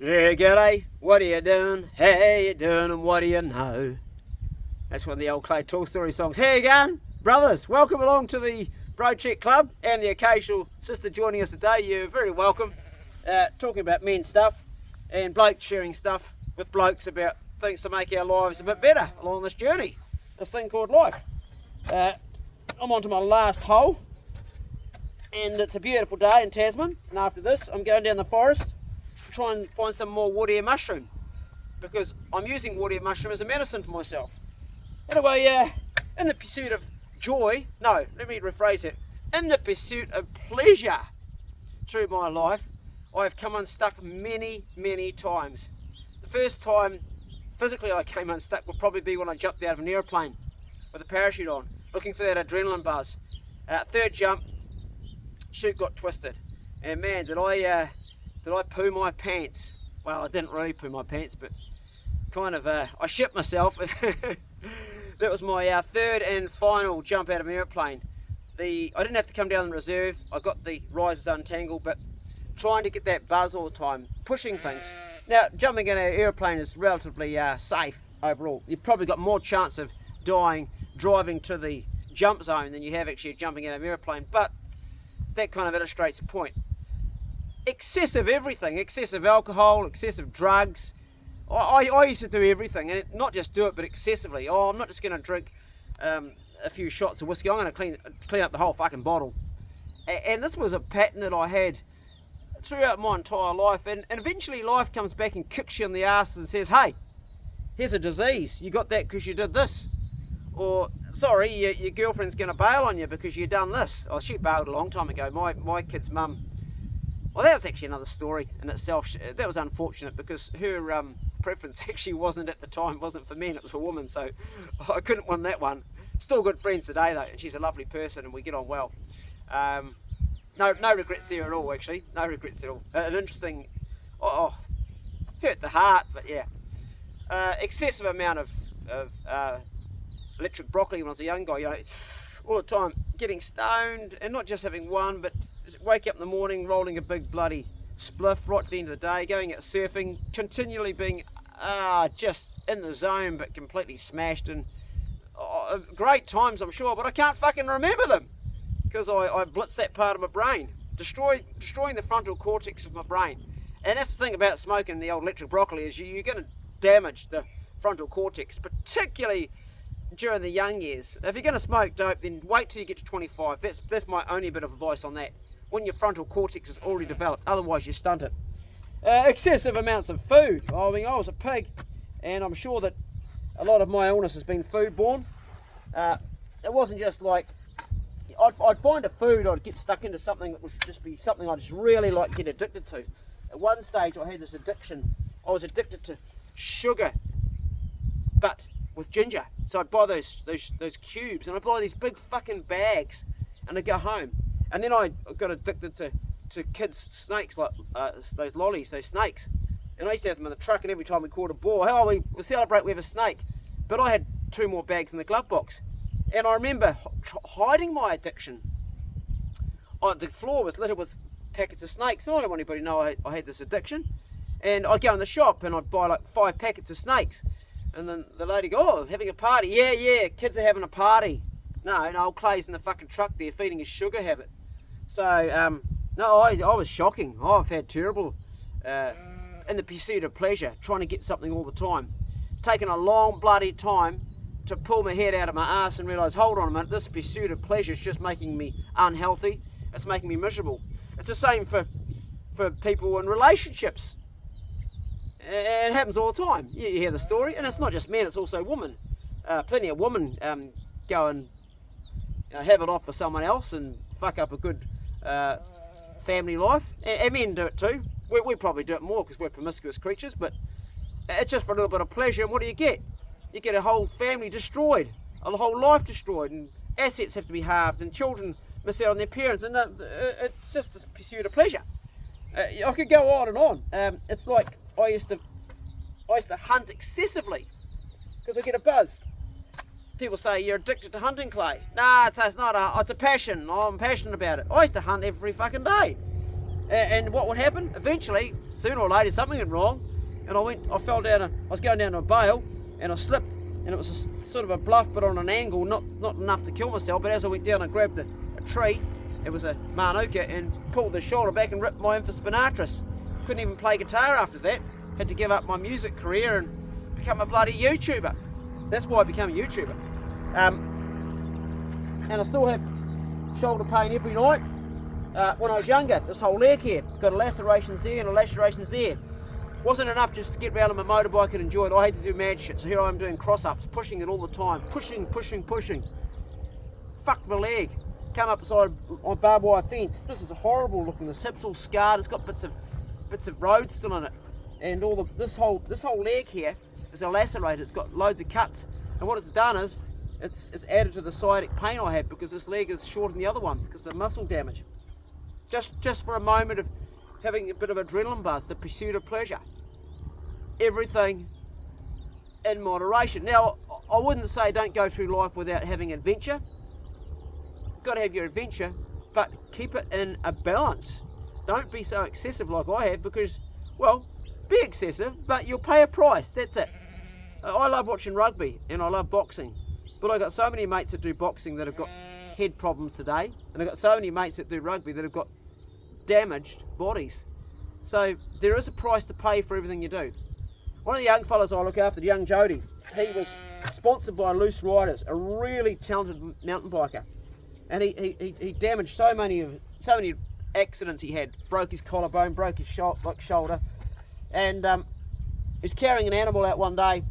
Yeah, g'day, what are you doing? How you doing and what do you know? That's one of the old Clay Tall Story songs. How you going? Brothers, welcome along to the Bro Check Club and the occasional sister joining us today. You're very welcome. Talking about men stuff and blokes sharing stuff with blokes about things to make our lives a bit better along this journey, this thing called life. I'm on to my last hole and it's a beautiful day in Tasman, and after this I'm going down the forest to try and find some more wood air mushroom because I'm using wood air mushroom as a medicine for myself. Anyway, in the pursuit of joy, no, let me rephrase it, in the pursuit of pleasure through my life, I've come unstuck many, many times. The first time physically I came unstuck would probably be when I jumped out of an airplane with a parachute on, looking for that adrenaline buzz. Third jump, chute got twisted, and man, did I poo my pants. Well, I didn't really poo my pants, but kind of, I shit myself. That was my third and final jump out of an airplane. I didn't have to come down the reserve, I got the risers untangled, but trying to get that buzz all the time, pushing things. Now, jumping in an airplane is relatively safe overall. You've probably got more chance of dying driving to the jump zone than you have actually jumping out of an airplane, but that kind of illustrates the point. Excessive everything, excessive alcohol, excessive drugs. I used to do everything, and not just do it, but excessively. I'm not just going to drink a few shots of whiskey, I'm going to clean up the whole fucking bottle. And this was a pattern that I had throughout my entire life, and eventually life comes back and kicks you in the ass and says, hey, here's a disease, you got that because you did this. Or, sorry, your girlfriend's going to bail on you because you done this. Oh, she bailed a long time ago. My kid's mum, well, that was actually another story in itself. That was unfortunate because her preference actually wasn't at the time, wasn't for men, it was for women, so I couldn't win that one. Still good friends today though, and she's a lovely person and we get on well. No regrets there at all, actually, no regrets at all. An interesting, hurt the heart, but yeah. Excessive amount of electric broccoli when I was a young guy, all the time, getting stoned, and not just having one, but wake up in the morning, rolling a big bloody spliff right to the end of the day, going out surfing, continually being just in the zone, but completely smashed, and great times I'm sure, but I can't fucking remember them, because I blitzed that part of my brain, destroying the frontal cortex of my brain. And that's the thing about smoking the old electric broccoli, is you're going to damage the frontal cortex, particularly during the young years. If you're going to smoke dope, then wait till you get to 25. That's my only bit of advice on that. When your frontal cortex is already developed, otherwise you stunt it. Excessive amounts of food. I mean, I was a pig, and I'm sure that a lot of my illness has been foodborne. It wasn't just like, I'd find a food, I'd get stuck into something that would just be something I just really like get addicted to. At one stage I had this addiction, I was addicted to sugar, but with ginger. So I'd buy those cubes, and I'd buy these big fucking bags, and I'd go home. And then I got addicted to kids' snakes, like those lollies, those snakes. And I used to have them in the truck, and every time we caught a boar, oh, we celebrate, we have a snake. But I had 2 more bags in the glove box. And I remember hiding my addiction. The floor was littered with packets of snakes, and I didn't want anybody to know I had this addiction. And I'd go in the shop, and I'd buy like 5 packets of snakes. And then the lady go, oh, having a party. Yeah, kids are having a party. No, old Clay's in the fucking truck there feeding his sugar habit. So, no, I was shocking. I've had terrible, in the pursuit of pleasure, trying to get something all the time. It's taken a long bloody time to pull my head out of my ass and realise, hold on a minute, this pursuit of pleasure is just making me unhealthy. It's making me miserable. It's the same for people in relationships. It happens all the time. You hear the story, and it's not just men, it's also women. Plenty of women go and have it off for someone else and fuck up a good family life. And men do it too. We probably do it more because we're promiscuous creatures, but it's just for a little bit of pleasure. And what do? You get a whole family destroyed, a whole life destroyed, and assets have to be halved, and children miss out on their parents, and it's just this pursuit of pleasure. I could go on and on. It's like I used to hunt excessively because I get a buzz. People say you're addicted to hunting, Clay. Nah, it's not. It's a passion. I'm passionate about it. I used to hunt every fucking day. And what would happen? Eventually, sooner or later, something went wrong, and I fell down. I was going down to a bale, and I slipped, and it was sort of a bluff, but on an angle, not enough to kill myself. But as I went down, I grabbed a tree. It was a manuka, and pulled the shoulder back and ripped my infraspinatus. Couldn't even play guitar after that. Had to give up my music career and become a bloody YouTuber. That's why I became a YouTuber. And I still have shoulder pain every night. When I was younger, this whole leg here, it's got lacerations there and lacerations there. Wasn't enough just to get around on my motorbike and enjoy it. I hate to do mad shit, so here I am doing cross-ups, pushing it all the time. Pushing. Fucked my leg. Come up beside on barbed wire fence. This is horrible looking. This hip's all scarred. It's got bits of road still in it, and this whole leg here is a lacerated. It's got loads of cuts, and what it's done is it's added to the sciatic pain I have because this leg is shorter than the other one because of the muscle damage. Just for a moment of having a bit of adrenaline buzz, the pursuit of pleasure. Everything in moderation. Now, I wouldn't say don't go through life without having adventure. You've got to have your adventure, but keep it in a balance. Don't be so excessive like I have because, well, be excessive, but you'll pay a price. That's it. I love watching rugby and I love boxing, but I've got so many mates that do boxing that have got head problems today, and I've got so many mates that do rugby that have got damaged bodies. So there is a price to pay for everything you do. One of the young fellas I look after, the young Jody, he was sponsored by Loose Riders, a really talented mountain biker, and he damaged so many accidents he had. Broke his collarbone, broke his shoulder, and he's carrying an animal out one day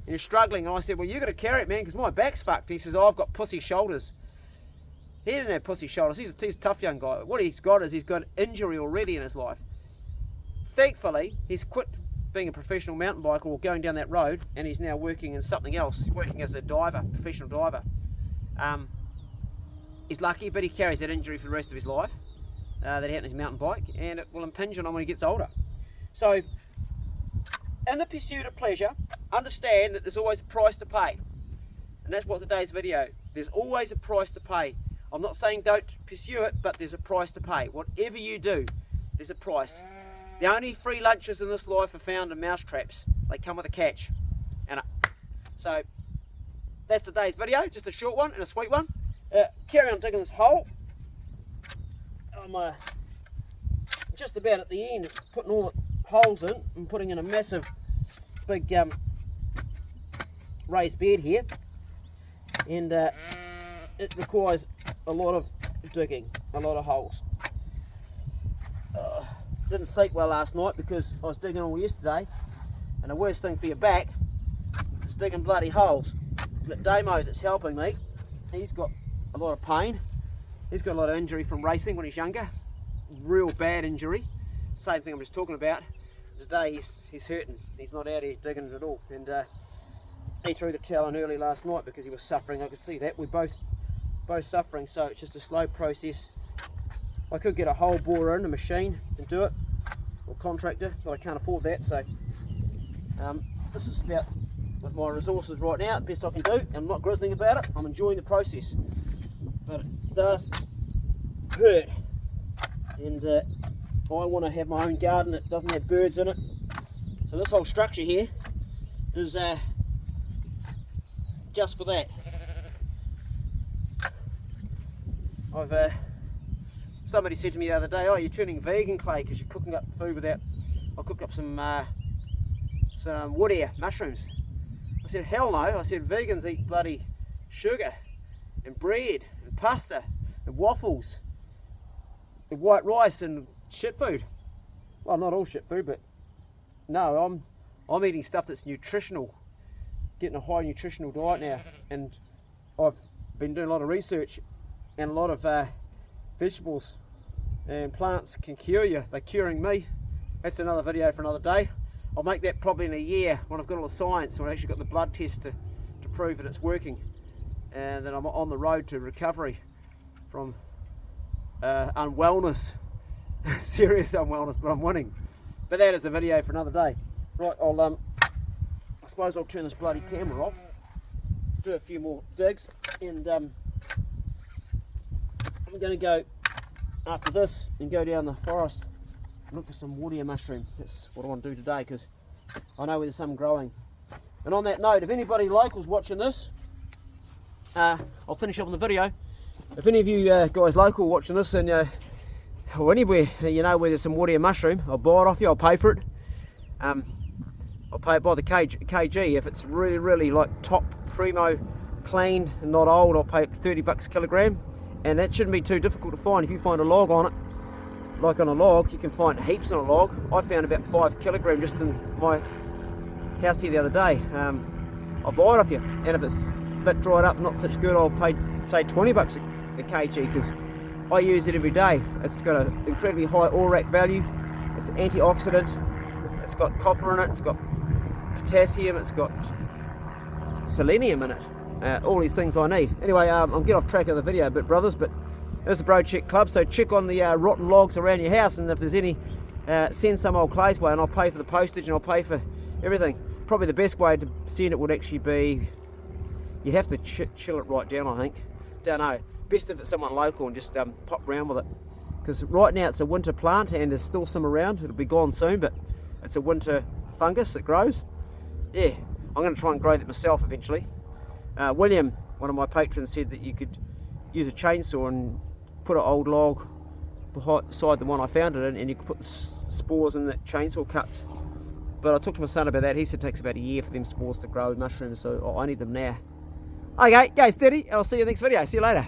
and he's struggling, and I said, well, you got to carry it, man, because my back's fucked. He says, oh, I've got pussy shoulders. He didn't have pussy shoulders. He's a tough young guy. What he's got is he's got injury already in his life. Thankfully, he's quit being a professional mountain biker or going down that road, and he's now working in something else, working as a diver, professional diver. He's lucky, but he carries that injury for the rest of his life that he had on his mountain bike, and it will impinge on him when he gets older. So, in the pursuit of pleasure, understand that there's always a price to pay. And that's what today's video, there's always a price to pay. I'm not saying don't pursue it, but there's a price to pay. Whatever you do, there's a price. The only free lunches in this life are found in mouse traps. They come with a catch. So, that's today's video, just a short one and a sweet one. Carry on digging this hole. I'm just about at the end, putting all the holes in and putting in a massive big raised bed here, and it requires a lot of digging, a lot of holes. Didn't sleep well last night because I was digging all yesterday, and the worst thing for your back is digging bloody holes. But Damo that's helping me, he's got a lot of pain. He's got a lot of injury from racing when he's younger, real bad injury. Same thing I'm just talking about. Today he's hurting. He's not out here digging it at all, and he threw the towel in early last night because he was suffering. I could see that we're both suffering. So it's just a slow process. I could get a hole borer in a machine and do it, or contractor, but I can't afford that. So this is about with my resources right now, the best I can do. And I'm not grizzling about it. I'm enjoying the process, but it does hurt, and I want to have my own garden that doesn't have birds in it. So this whole structure here is just for that. Somebody said to me the other day, oh, you're turning vegan, Clay, because you're cooking up food without... I cooked up some wood air mushrooms. I said, hell no. I said, vegans eat bloody sugar and bread and pasta and waffles and white rice and shit food. Well, not all shit food, but no, I'm eating stuff that's nutritional, getting a high nutritional diet now, and I've been doing a lot of research, and a lot of vegetables and plants can cure you. They're curing me. That's another video for another day. I'll make that probably in a year when I've got all the science, when I've actually got the blood test to prove that it's working, and then I'm on the road to recovery from unwellness. Serious unwellness, but I'm winning. But that is a video for another day. Right, I suppose I'll turn this bloody camera off, do a few more digs, and I'm going to go after this and go down the forest and look for some warrior mushroom. That's what I want to do today, because I know where there's some growing. And on that note, if anybody local's watching this, I'll finish up on the video. If any of you guys local watching this and or anywhere you know where there's some warrior mushroom, I'll buy it off you, I'll pay for it. I'll pay it by the kg. If it's really like top primo clean and not old, I'll pay it 30 bucks a kilogram, and that shouldn't be too difficult to find. If you find a log on it, like on a log, you can find heaps on a log. I found about 5 kilogram just in my house here the other day. I'll buy it off you, and if it's a bit dried up, not such good, I'll pay say 20 bucks a kg, because I use it every day. It's got an incredibly high ORAC value. It's an antioxidant. It's got copper in it. It's got potassium. It's got selenium in it. All these things I need. Anyway, I'm getting off track of the video a bit, brothers, but it's a Bro Check Club, so check on the rotten logs around your house, and if there's any, send some old Clay's way, and I'll pay for the postage and I'll pay for everything. Probably the best way to send it would actually be, you'd have to chill it right down, I think. Don't know. Best if it's someone local and just pop around with it. Because right now it's a winter plant and there's still some around. It'll be gone soon, but it's a winter fungus that grows. Yeah, I'm going to try and grow that myself eventually. William, one of my patrons, said that you could use a chainsaw and put an old log beside the one I found it in, and you could put the spores in that chainsaw cuts. But I talked to my son about that. He said it takes about a year for them spores to grow mushrooms, so I need them now. Okay, go steady, and I'll see you in the next video. See you later.